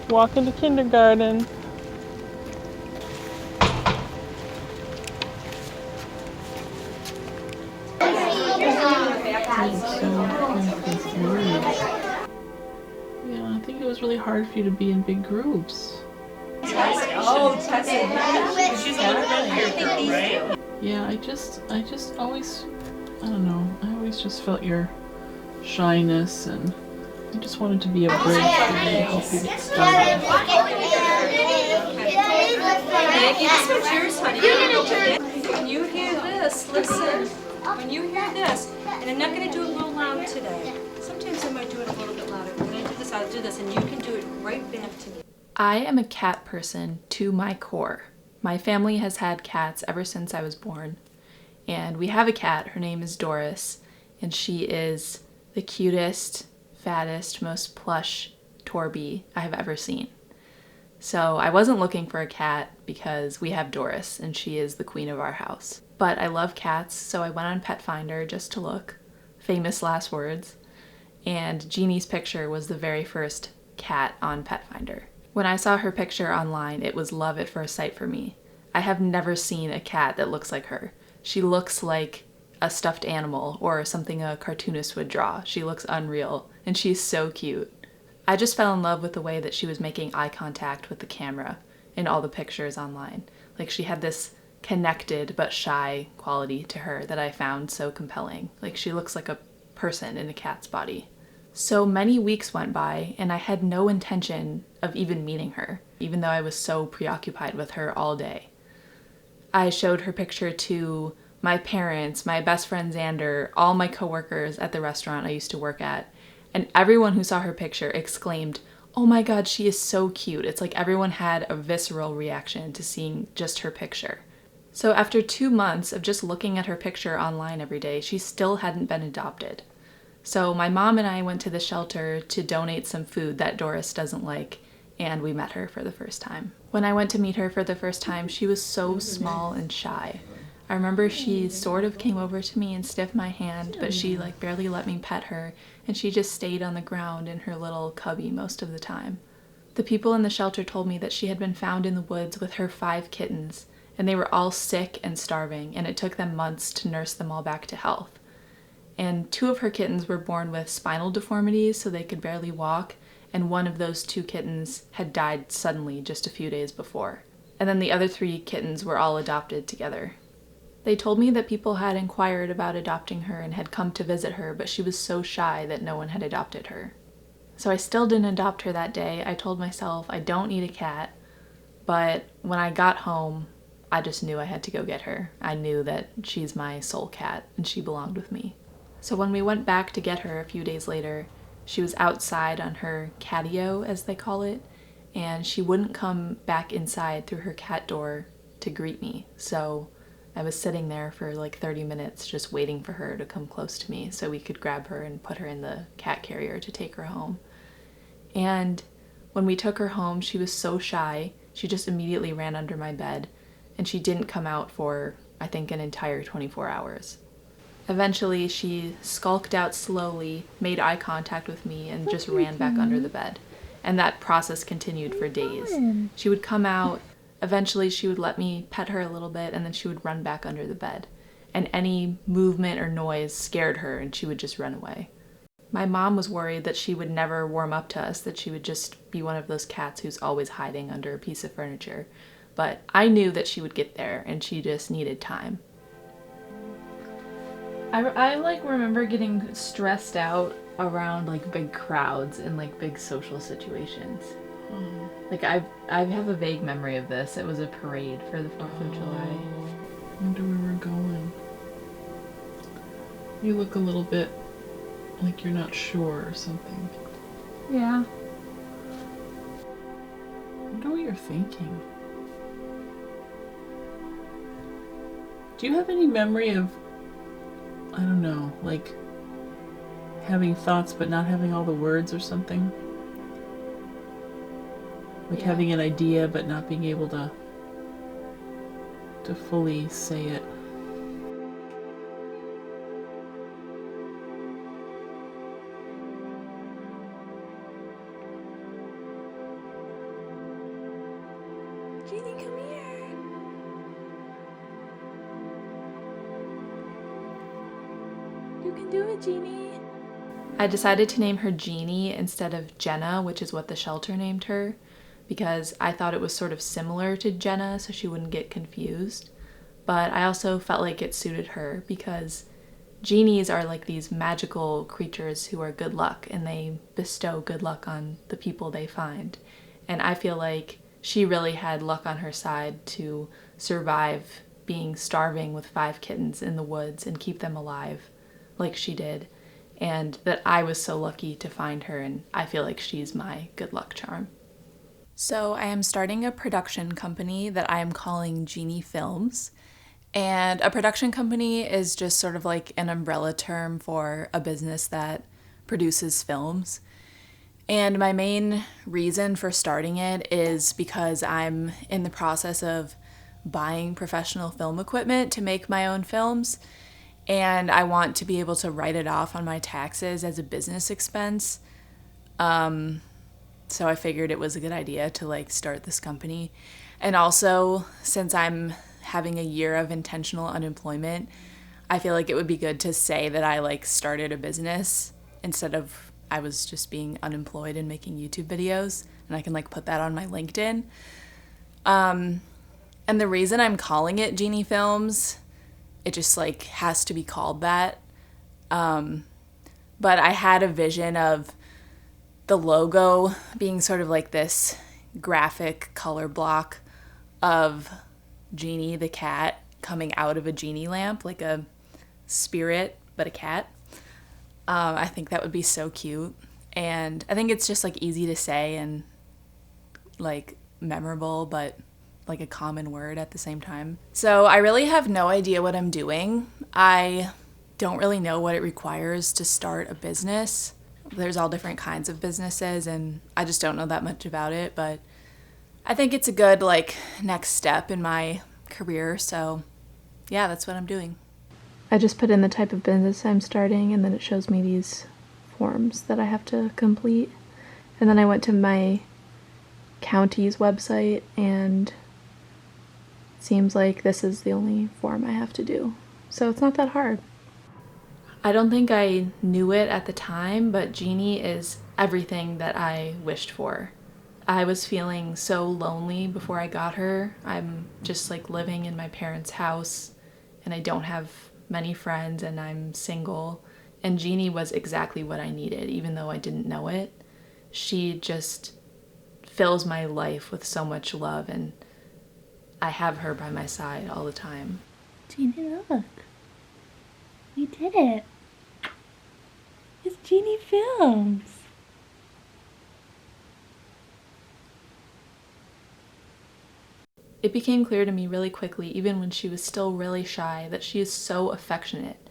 Walking to kindergarten. Yeah, I think it was really hard for you to be in big groups. Oh, testing. She's a little bit girl, right? Yeah, I just always, I don't know, I always just felt your shyness, and I just wanted to be a bridge for you to help you get started. Maggie, this one's yours, honey. When you hear this, listen. When you hear this, and I'm not going to do it a little loud today. Sometimes I might do it a little bit louder. When I do this, I'll do this, and you can do it right back to me. I am a cat person to my core. My family has had cats ever since I was born. And we have a cat, her name is Doris, and she is the cutest, fattest, most plush Torby I have ever seen. So I wasn't looking for a cat because we have Doris and she is the queen of our house. But I love cats, so I went on Pet Finder just to look. Famous last words. And Genie's picture was the very first cat on Pet Finder. When I saw her picture online, it was love at first sight for me. I have never seen a cat that looks like her. She looks like a stuffed animal or something a cartoonist would draw. She looks unreal, and she's so cute. I just fell in love with the way that she was making eye contact with the camera in all the pictures online. Like, she had this connected but shy quality to her that I found so compelling. Like, she looks like a person in a cat's body. So many weeks went by, and I had no intention of even meeting her, even though I was so preoccupied with her all day. I showed her picture to my parents, my best friend Xander, all my coworkers at the restaurant I used to work at, and everyone who saw her picture exclaimed, "Oh my god, she is so cute." It's like everyone had a visceral reaction to seeing just her picture. So after 2 months of just looking at her picture online every day, she still hadn't been adopted. So my mom and I went to the shelter to donate some food that Doris doesn't like, and we met her for the first time. When I went to meet her for the first time, she was so small and shy. I remember she sort of came over to me and sniffed my hand, but she barely let me pet her, and she just stayed on the ground in her little cubby most of the time. The people in the shelter told me that she had been found in the woods with her 5 kittens, and they were all sick and starving, and it took them months to nurse them all back to health. And 2 of her kittens were born with spinal deformities, so they could barely walk, and one of those 2 kittens had died suddenly just a few days before. And then the other 3 kittens were all adopted together. They told me that people had inquired about adopting her and had come to visit her, but she was so shy that no one had adopted her. So I still didn't adopt her that day. I told myself I don't need a cat, but when I got home, I just knew I had to go get her. I knew that she's my soul cat and she belonged with me. So when we went back to get her a few days later, she was outside on her catio, as they call it, and she wouldn't come back inside through her cat door to greet me. So I was sitting there for 30 minutes just waiting for her to come close to me so we could grab her and put her in the cat carrier to take her home. And when we took her home, she was so shy, she just immediately ran under my bed, and she didn't come out for, I think, an entire 24 hours. Eventually, she skulked out slowly, made eye contact with me, and just ran back under the bed. And that process continued for days. She would come out, eventually she would let me pet her a little bit, and then she would run back under the bed. And any movement or noise scared her, and she would just run away. My mom was worried that she would never warm up to us, that she would just be one of those cats who's always hiding under a piece of furniture. But I knew that she would get there, and she just needed time. I remember getting stressed out around big crowds and big social situations. I have a vague memory of this. It was a parade for the 4th of July. I wonder where we're going. You look a little bit like you're not sure or something. Yeah. I wonder what you're thinking. Do you have any memory of, I don't know, having thoughts but not having all the words or something? Having an idea but not being able to fully say it. You can do it, Genie. I decided to name her Genie instead of Jenna, which is what the shelter named her, because I thought it was sort of similar to Jenna, so she wouldn't get confused. But I also felt like it suited her because genies are like these magical creatures who are good luck, and they bestow good luck on the people they find. And I feel like she really had luck on her side to survive being starving with 5 kittens in the woods and keep them alive like she did. And that I was so lucky to find her, and I feel like she's my good luck charm. So I am starting a production company that I am calling Genie Films. And a production company is just sort of like an umbrella term for a business that produces films. And my main reason for starting it is because I'm in the process of buying professional film equipment to make my own films. And I want to be able to write it off on my taxes as a business expense. So I figured it was a good idea to like start this company. And also, since I'm having a year of intentional unemployment, I feel like it would be good to say that I like started a business instead of I was just being unemployed and making YouTube videos, and I can like put that on my LinkedIn. And the reason I'm calling it Genie Films, it just like has to be called that. But I had a vision of the logo being sort of like this graphic color block of Genie the cat coming out of a genie lamp, like a spirit, but a cat. I think that would be so cute. And I think it's just like easy to say and like memorable, but like a common word at the same time. So I really have no idea what I'm doing. I don't really know what it requires to start a business. There's all different kinds of businesses, and I just don't know that much about it, but I think it's a good like next step in my career. So yeah, that's what I'm doing. I just put in the type of business I'm starting, and then it shows me these forms that I have to complete. And then I went to my county's website, and it seems like this is the only form I have to do. So it's not that hard. I don't think I knew it at the time, but Genie is everything that I wished for. I was feeling so lonely before I got her. I'm just like living in my parents' house, and I don't have many friends, and I'm single. And Genie was exactly what I needed, even though I didn't know it. She just fills my life with so much love, and I have her by my side all the time. Genie, look. We did it. It's Genie Films. It became clear to me really quickly, even when she was still really shy, that she is so affectionate.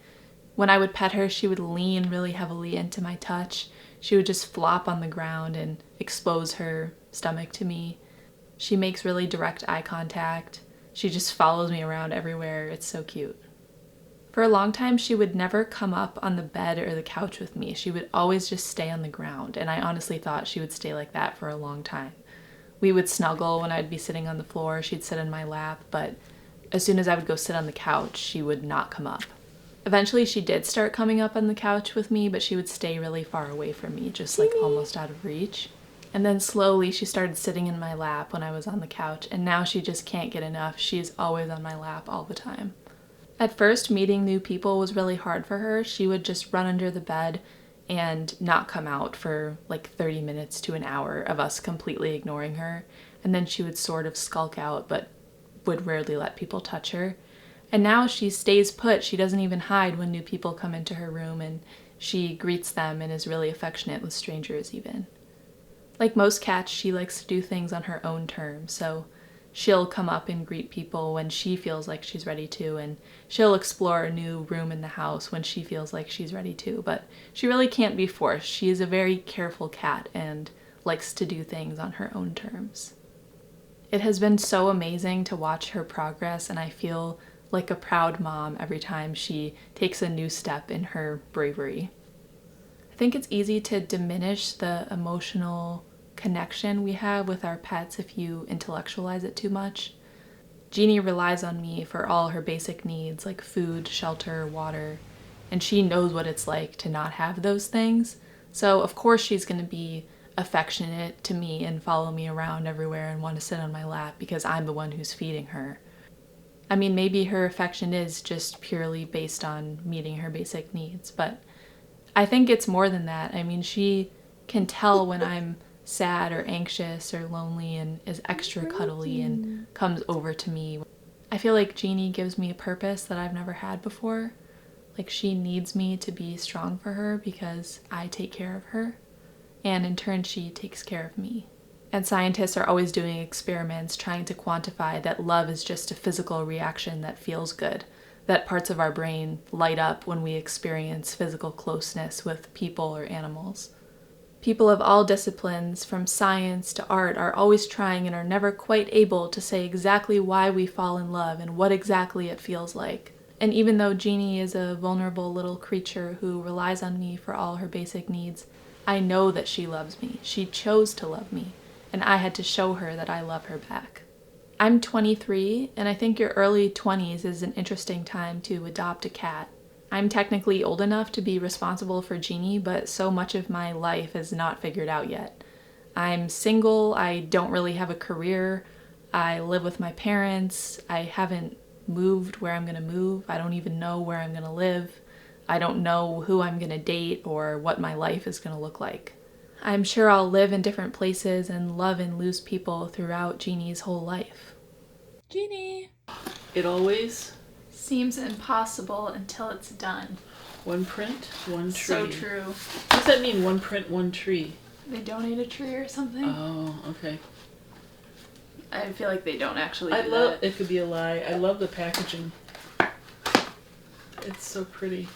When I would pet her, she would lean really heavily into my touch. She would just flop on the ground and expose her stomach to me. She makes really direct eye contact. She just follows me around everywhere. It's so cute. For a long time, she would never come up on the bed or the couch with me. She would always just stay on the ground, and I honestly thought she would stay like that for a long time. We would snuggle when I'd be sitting on the floor. She'd sit in my lap, but as soon as I would go sit on the couch, she would not come up. Eventually, she did start coming up on the couch with me, but she would stay really far away from me, just like almost out of reach. And then slowly, she started sitting in my lap when I was on the couch, and now she just can't get enough. She's always on my lap all the time. At first, meeting new people was really hard for her. She would just run under the bed and not come out for like 30 minutes to an hour of us completely ignoring her. And then she would sort of skulk out, but would rarely let people touch her. And now she stays put. She doesn't even hide when new people come into her room, and she greets them and is really affectionate with strangers even. Like most cats, she likes to do things on her own terms, so she'll come up and greet people when she feels like she's ready to, and she'll explore a new room in the house when she feels like she's ready to, but she really can't be forced. She is a very careful cat and likes to do things on her own terms. It has been so amazing to watch her progress, and I feel like a proud mom every time she takes a new step in her bravery. I think it's easy to diminish the emotional connection we have with our pets if you intellectualize it too much. Genie relies on me for all her basic needs like food, shelter, water, and she knows what it's like to not have those things. So of course she's going to be affectionate to me and follow me around everywhere and want to sit on my lap because I'm the one who's feeding her. I mean, maybe her affection is just purely based on meeting her basic needs, but I think it's more than that. I mean, she can tell when I'm sad or anxious or lonely and is extra cuddly and comes over to me. I feel like Genie gives me a purpose that I've never had before. Like, she needs me to be strong for her because I take care of her, and in turn she takes care of me. And scientists are always doing experiments trying to quantify that love is just a physical reaction that feels good, that parts of our brain light up when we experience physical closeness with people or animals. People of all disciplines, from science to art, are always trying and are never quite able to say exactly why we fall in love and what exactly it feels like. And even though Genie is a vulnerable little creature who relies on me for all her basic needs, I know that she loves me. She chose to love me, and I had to show her that I love her back. I'm 23, and I think your early 20s is an interesting time to adopt a cat. I'm technically old enough to be responsible for Genie, but so much of my life is not figured out yet. I'm single, I don't really have a career, I live with my parents, I haven't moved where I'm gonna move, I don't even know where I'm gonna live, I don't know who I'm gonna date or what my life is gonna look like. I'm sure I'll live in different places and love and lose people throughout Genie's whole life. Genie! It always Seems impossible until it's done. one print, one tree. So true. What does that mean, one print, one tree? They donate a tree or something? Oh, okay. I feel like they don't actually do I love, that. it could be a lie. I love the packaging. It's so pretty.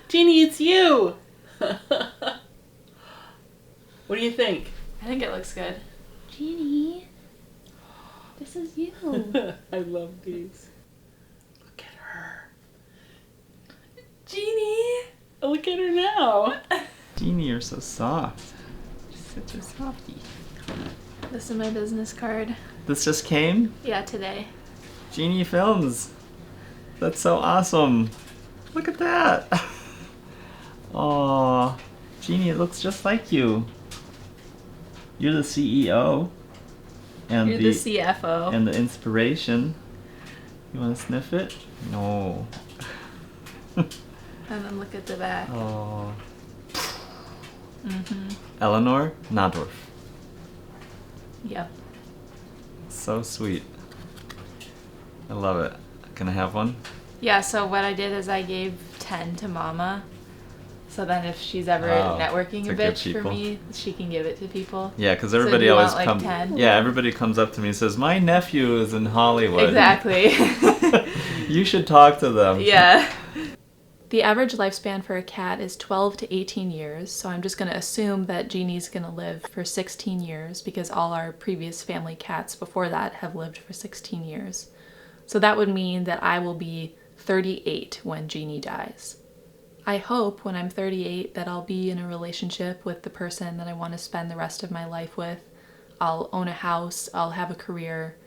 Genie, it's you! What do you think? I think it looks good. Genie, this is you. I love these. Look at her. Genie! Look at her now. Genie, you're so soft. You're such a softie. This is my business card. This just came? Yeah, today. Genie Films. That's so awesome. Look at that. Aw, Genie, it looks just like you. You're the CEO. And You're the CFO. And the inspiration. You want to sniff it? No. And then look at the back. Oh. Mm-hmm. Elanor Nadorf. Yep. So sweet. I love it. Can I have one? Yeah, so what I did is I gave 10 to Mama. So then if she's ever Wow, networking to a give bitch for people. me, she can give it to people. Yeah, because So everybody do you always want, like, comes. 10? Yeah, everybody comes up to me and says, "My nephew is in Hollywood." Exactly. You should talk to them. Yeah. The average lifespan for a cat is 12 to 18 years, so I'm just going to assume that Genie's going to live for 16 years because all our previous family cats before that have lived for 16 years. So that would mean that I will be 38 when Genie dies. I hope when I'm 38 that I'll be in a relationship with the person that I want to spend the rest of my life with. I'll own a house, I'll have a career,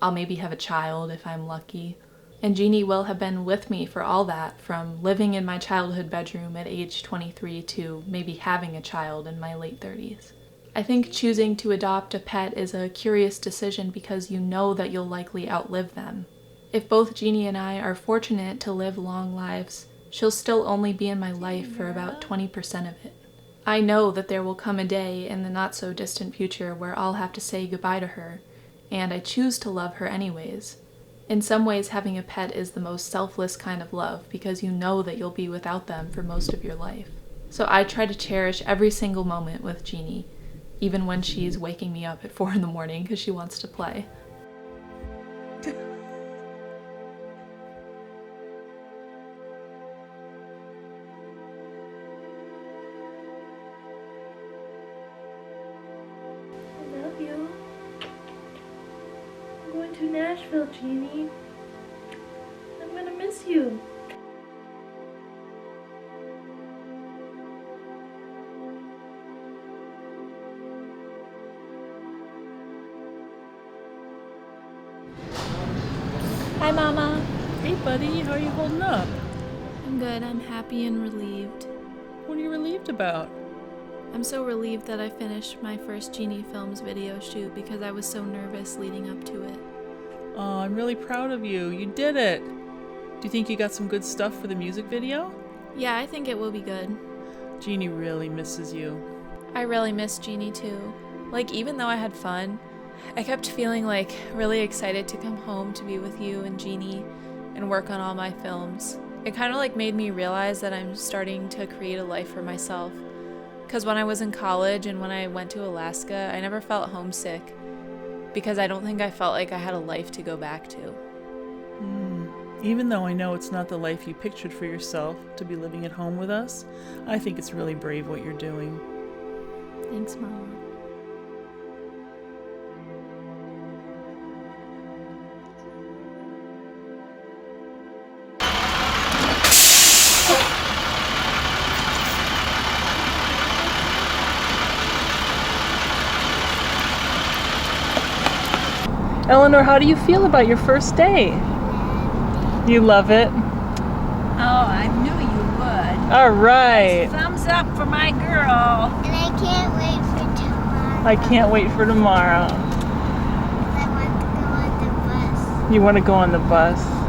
I'll maybe have a child if I'm lucky. And Genie will have been with me for all that, from living in my childhood bedroom at age 23 to maybe having a child in my late 30s. I think choosing to adopt a pet is a curious decision because you know that you'll likely outlive them. If both Genie and I are fortunate to live long lives, she'll still only be in my life for about 20% of it. I know that there will come a day in the not-so-distant future where I'll have to say goodbye to her, and I choose to love her anyways. In some ways, having a pet is the most selfless kind of love because you know that you'll be without them for most of your life. So I try to cherish every single moment with Genie, even when she's waking me up at 4 in the morning because she wants to play. I love you. I'm going to Nashville, Genie. I'm gonna miss you. Hi, Mama. Hey, buddy, how are you holding up? I'm good. I'm happy and relieved. What are you relieved about? I'm so relieved that I finished my first Genie Films video shoot because I was so nervous leading up to it. Oh, I'm really proud of you. You did it. Do you think you got some good stuff for the music video? Yeah, I think it will be good. Genie really misses you. I really miss Genie too. Like, even though I had fun, I kept feeling like really excited to come home to be with you and Genie and work on all my films. It kind of like made me realize that I'm starting to create a life for myself. Because when I was in college and when I went to Alaska, I never felt homesick because I don't think I felt like I had a life to go back to. Even though I know it's not the life you pictured for yourself to be living at home with us, I think it's really brave what you're doing. Thanks, Mama. Elanor, how do you feel about your first day? You love it? Oh, I knew you would. All right. Thumbs up for my girl. And I can't wait for tomorrow. I can't wait for tomorrow. I want to go on the bus. You want to go on the bus?